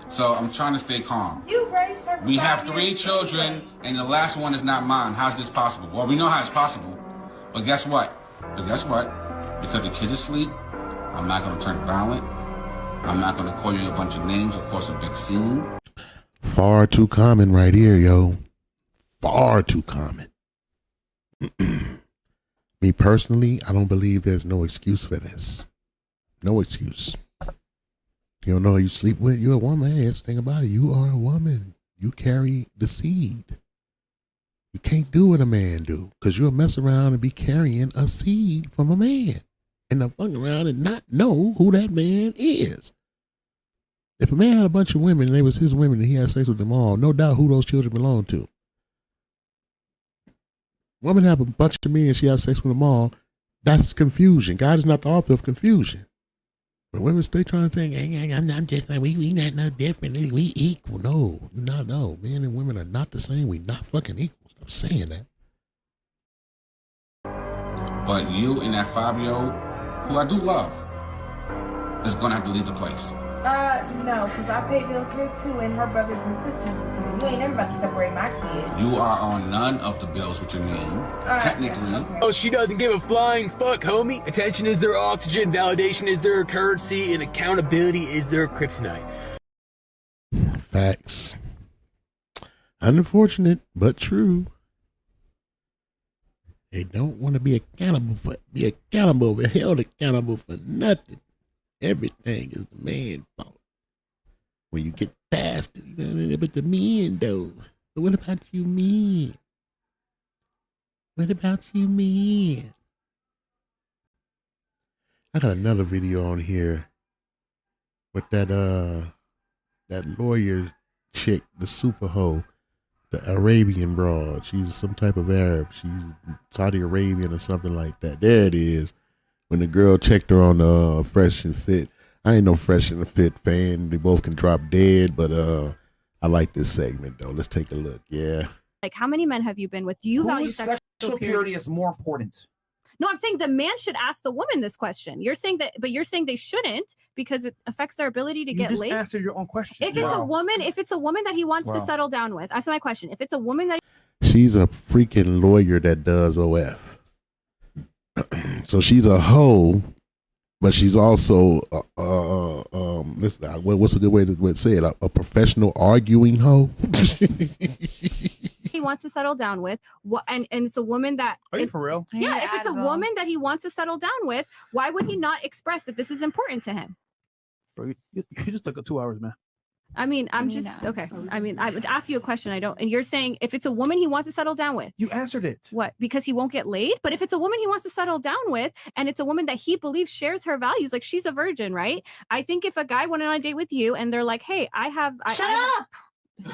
So I'm trying to stay calm. You raised her. We have 3 children, and the last one is not mine. How's this possible? Well, we know how it's possible, but guess what? Because the kids are asleep, I'm not going to turn violent. I'm not going to call you a bunch of names or cause a big scene. Far too common right here, yo. Far too common. Me personally, I don't believe there's no excuse for this. No excuse. You don't know who you sleep with? You're a woman. Hey, that's the thing about it. You are a woman. You carry the seed. You can't do what a man do because you'll mess around and be carrying a seed from a man and they'll fuck around and not know who that man is. If a man had a bunch of women and they was his women and he had sex with them all, no doubt who those children belong to. Woman have a bunch of men and she have sex with them all, that's confusion. God is not the author of confusion. But women stay trying to think, hey, I'm just like, we not no different. We equal. No. Men and women are not the same. We not fucking equal. Stop saying that. But you and that 5-year-old, who I do love, is going to have to leave the place. No, because I pay bills here too, and her brothers and sisters. So you ain't never about to separate my kids. You are on none of the bills with your name, technically. Okay. Oh, she doesn't give a flying fuck, homie. Attention is their oxygen, validation is their currency, and accountability is their kryptonite. Facts. Unfortunate, but true. They don't want to be accountable, held accountable for nothing. Everything is the man's fault. When you get past it, but the men though. But what about you men? What about you men? I got another video on here with that lawyer chick, the super hoe, the Arabian broad. She's some type of Arab. She's Saudi Arabian or something like that. There it is. When the girl checked her on Fresh and Fit. I ain't no Fresh and Fit fan. They both can drop dead, but I like this segment though. Let's take a look. Yeah. Like, how many men have you been with? Do you value sexual purity is more important? No, I'm saying the man should ask the woman this question. You're saying that, but you're saying they shouldn't because it affects their ability to get laid. You just answered your own question. If it's a woman, that he wants to settle down with, that's my question. If it's a woman that she's a freaking lawyer that does OF. So she's a hoe, but she's also what's a good way to say it? A professional arguing hoe. he wants to settle down with, and it's a woman that are you for real? Yeah, if it's a woman that he wants to settle down with, why would he not express that this is important to him? Bro, you just took 2 hours, man. I mean, I'm just okay. I mean, I would ask you a question. And you're saying if it's a woman he wants to settle down with, you answered it. What? Because he won't get laid. But if it's a woman he wants to settle down with, and it's a woman that he believes shares her values, like she's a virgin, right? I think if a guy went on a date with you and they're like, "Hey, shut up."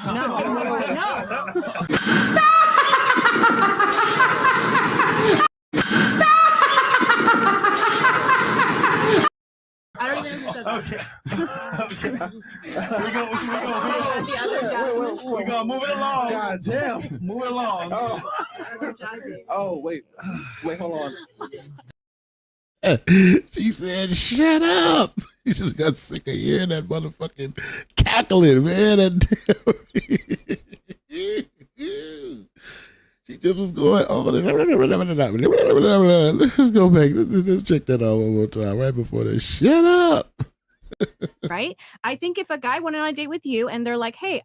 I don't even know who said that. Okay. We're gonna move it along. God damn. Move it along. Wait, hold on. She said, "Shut up." You just got sick of hearing that motherfucking cackling, man. She just was going on. Let's go back. Let's check that out one more time right before that. Shut up. Right? I think if a guy went on a date with you and they're like, "Hey,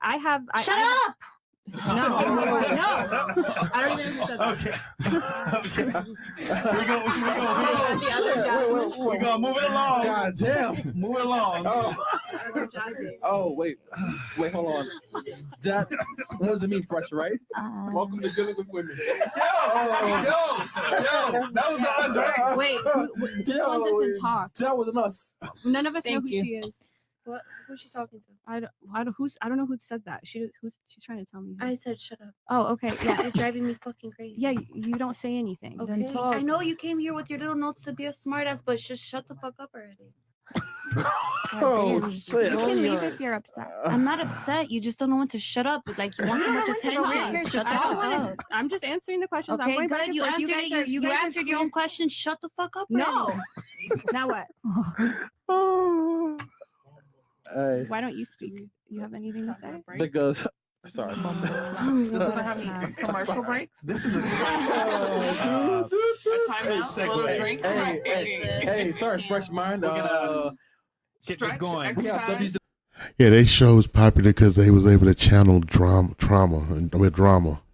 shut up." No. I don't even know who said that. We're gonna move it along. God damn. Move it along. Wait, hold on. That wasn't me, Fresh, right? Welcome to Dealing with Women. Yo, that was not us, right? Wait, this one doesn't talk. That wasn't us. None of us know who she is. What? Who's she talking to? I don't know who said that. She's trying to tell me. I said shut up. Oh, okay. Yeah. You're driving me fucking crazy. Yeah, you don't say anything. Okay. Then talk. I know you came here with your little notes to be a smartass, but just shut the fuck up already. You can leave if you're upset. I'm not upset. You just don't know when to shut up. Like you want too much attention. Shut the fuck up. I'm just answering the questions. Okay, I'm going back good. You answered it. You answered your own question. Shut the fuck up. No. Now what? Why don't you speak? You have anything to say? Because sorry. Commercial breaks. This is a Hey, sorry, Fresh Mind. Get this going. Yeah, they show was popular because they was able to channel drama,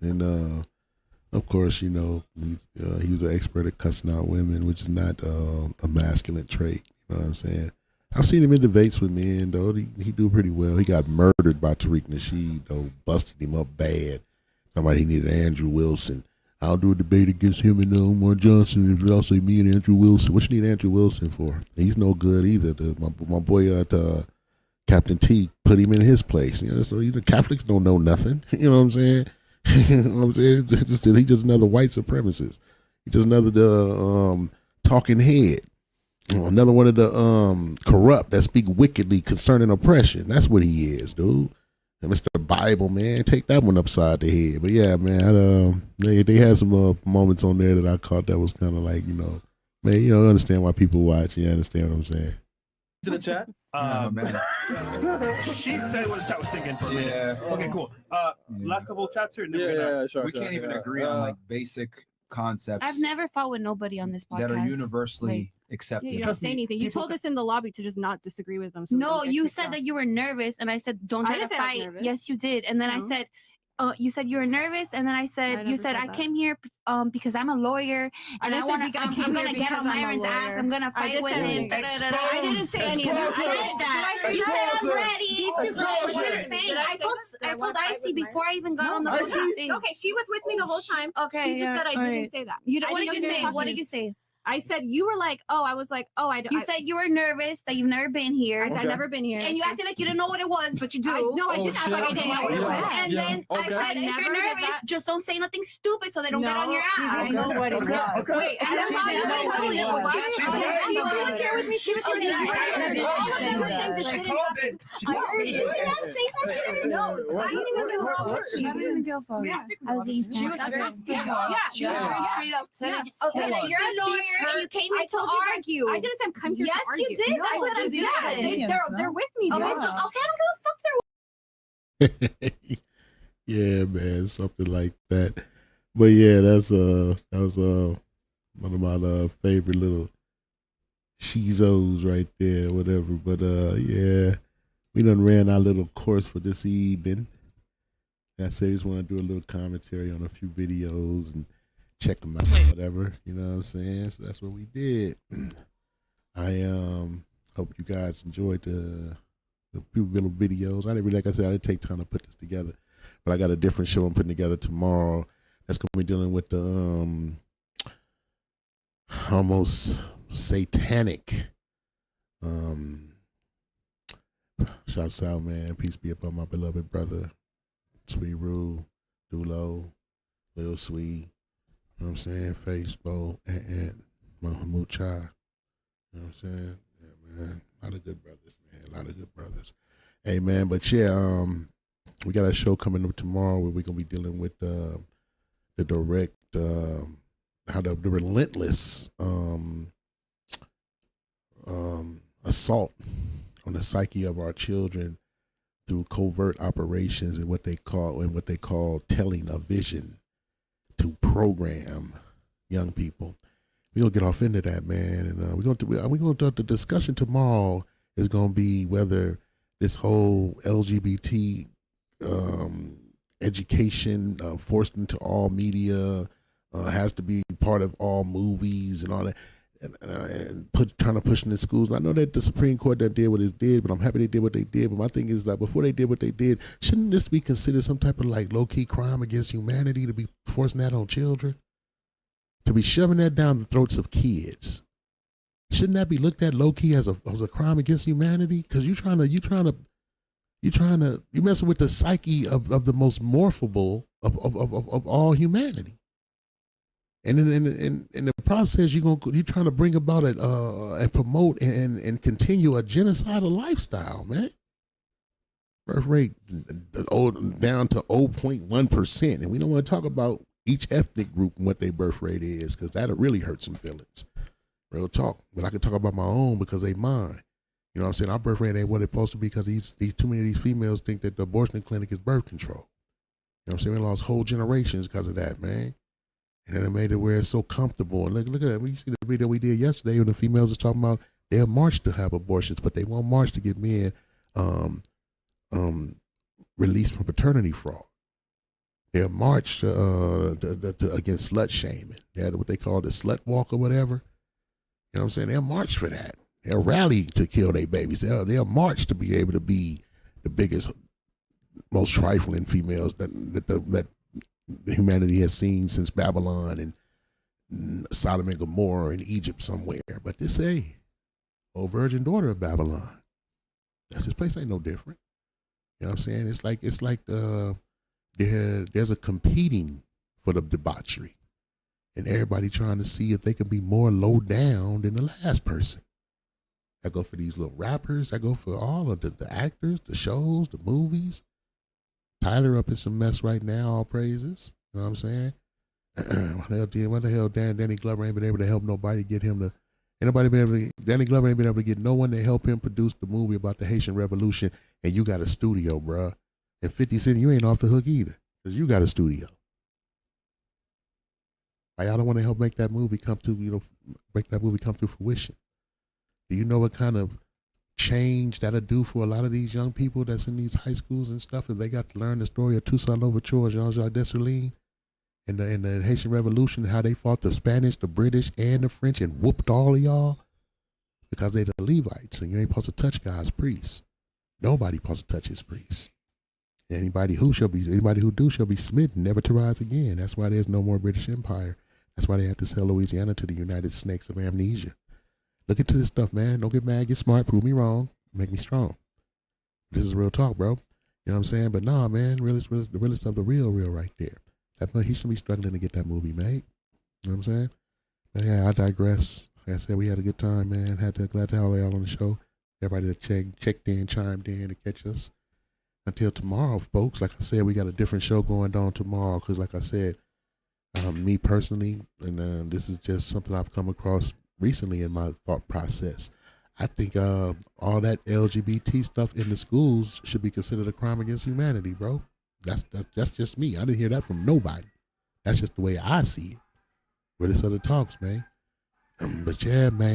and of course, you know, he was an expert at cussing out women, which is not a masculine trait. You know what I'm saying? I've seen him in debates with men, though. He do pretty well. He got murdered by Tariq Nasheed, though, busted him up bad. Somebody he needed Andrew Wilson. I'll do a debate against him and Omar Johnson. I'll say me and Andrew Wilson. What you need Andrew Wilson for? He's no good either. My boy Captain T put him in his place. You know, so the Catholics don't know nothing. You know what I'm saying? You know what I'm saying? He's just another white supremacist. He's just another talking head. Another one of the corrupt that speak wickedly concerning oppression. That's what he is, dude. And Mr. Bible, man, take that one upside the head. But yeah, man, they had some moments on there that I caught that was kind of like, you know, man, you know, understand why people watch. You understand what I'm saying? to the chat. Man. She said what the chat was thinking for me. Yeah. Okay, cool. Last couple of chats here. And then Sure. We can't even agree on like basic concepts I've never fought with nobody on this podcast. that are universally accepted. Yeah, you don't say anything. You told us in the lobby to just not disagree with them. So No, you said that you were nervous, and I said, "Don't try to didn't say I was fight." nervous. Yes, you did. And then I said, "You said you were nervous," and then I said, "You never said said I that. came here because I'm a lawyer, and I didn't want say to. I'm I'm gonna here get on because I'm a Myron's ass. lawyer. I'm gonna I fight did with say him." anything. I didn't say any of that. You said that. You said I'm ready. What are you saying? I told Icy before I even got on the phone. Okay, she was with me the whole time. Okay, she just said I didn't say that. What did you say? What did you say? I said you were like, oh, I was like, oh, I don't. You said you were nervous that you've never been here. I said I've never been here. And you acted like you didn't know what it was, but you do. No, I didn't act like I didn't know what it was. And then I said, if you're nervous, just don't say nothing stupid so they don't get on your ass. I know what it was. Wait, and that's all you want to do. She was here with me. She was here with me. Did she not say that shit? No, I didn't even give a fuck. I didn't even give a fuck. I was getting She was very straight up. Yeah, she was very straight up today. Okay, you're a lawyer and you came here to argue. I didn't say I'm coming here to argue. Yes, you did. That's what you said. They're with me. Okay, so okay, I don't give a fuck. Yeah, man, something like that. But yeah, that was one of my favorite little shizos right there, whatever. But yeah, we done ran our little course for this evening. I said we just want to do a little commentary on a few videos and check them out, whatever. You know what I'm saying? So that's what we did. I hope you guys enjoyed the few little videos. I didn't really, like I said, I didn't take time to put this together, but I got a different show I'm putting together tomorrow. That's going to be dealing with the almost satanic. Shouts out, man. Peace be upon my beloved brother, Sweet Rue, Dulo, Lil Sweet. You know what I'm saying? Facebook, and Mahmoud Chai. You know what I'm saying? Yeah, man. A lot of good brothers, man. A lot of good brothers. Hey, man, but yeah, we got a show coming up tomorrow where we're going to be dealing with the direct, how the relentless assault on the psyche of our children through covert operations and what they call telling a vision to program young people. We're gonna get off into that, man, and we're gonna do the discussion tomorrow is gonna be whether this whole LGBT education forced into all media has to be part of all movies and all that, and trying to push in the schools. And I know that the Supreme Court that did what it did, but I'm happy they did what they did. But my thing is that before they did what they did, shouldn't this be considered some type of like low-key crime against humanity to be forcing that on children? To be shoving that down the throats of kids? Shouldn't that be looked at low-key as a crime against humanity? Because you messing with the psyche of the most morphable of all humanity. And in the process, you're trying to bring about it and promote and continue a genocidal lifestyle, man. Birth rate down to 0.1%, and we don't want to talk about each ethnic group and what their birth rate is, because that'll really hurt some feelings. Real talk. But I can talk about my own because they mine. You know what I'm saying? Our birth rate ain't what it's supposed to be because these too many of these females think that the abortion clinic is birth control. You know what I'm saying? We lost whole generations because of that, man. And then it made it where it's so comfortable. And look at that. When you see the video we did yesterday when the females was talking about they'll march to have abortions, but they won't march to get men released from paternity fraud. They'll march against slut shaming. They had what they call the slut walk or whatever. You know what I'm saying? They'll march for that. They'll rally to kill their babies. They'll march to be able to be the biggest, most trifling females that humanity has seen since Babylon and Sodom and Gomorrah in Egypt somewhere. But this old virgin daughter of Babylon. This place ain't no different. You know what I'm saying? It's like there's a competing for the debauchery, and everybody trying to see if they can be more low down than the last person. I go for these little rappers. I go for all of the actors, the shows, the movies. Tyler up in some mess right now, all praises. You know what I'm saying? What the hell Danny Glover ain't been able to help nobody get him to Danny Glover ain't been able to get no one to help him produce the movie about the Haitian Revolution, and you got a studio, bruh. And 50 Cent, you ain't off the hook either, because you got a studio. Why y'all don't want to help make that movie come to fruition? Do you know what kind of change that'll do for a lot of these young people that's in these high schools and stuff if they got to learn the story of Toussaint Louverture, Jean-Jacques Dessalines, and the Haitian Revolution, how they fought the Spanish, the British, and the French and whooped all of y'all because they the Levites and you ain't supposed to touch God's priests. Nobody supposed to touch his priests. Anybody who do shall be smitten, never to rise again. That's why there's no more British Empire. That's why they had to sell Louisiana to the United Snakes of Amnesia. Look into this stuff, man. Don't get mad, get smart, prove me wrong, make me strong. This is real talk, bro. You know what I'm saying? But nah, man, the realest of the real right there. He should be struggling to get that movie made. You know what I'm saying? But yeah, I digress. Like I said, we had a good time, man. Glad to have y'all on the show. Everybody that checked in, chimed in to catch us. Until tomorrow, folks. Like I said, we got a different show going on tomorrow because, like I said, me personally, and this is just something I've come across recently in my thought process. I think all that LGBT stuff in the schools should be considered a crime against humanity, bro. That's just me. I didn't hear that from nobody. That's just the way I see it. Where this other talks, man. But yeah, man.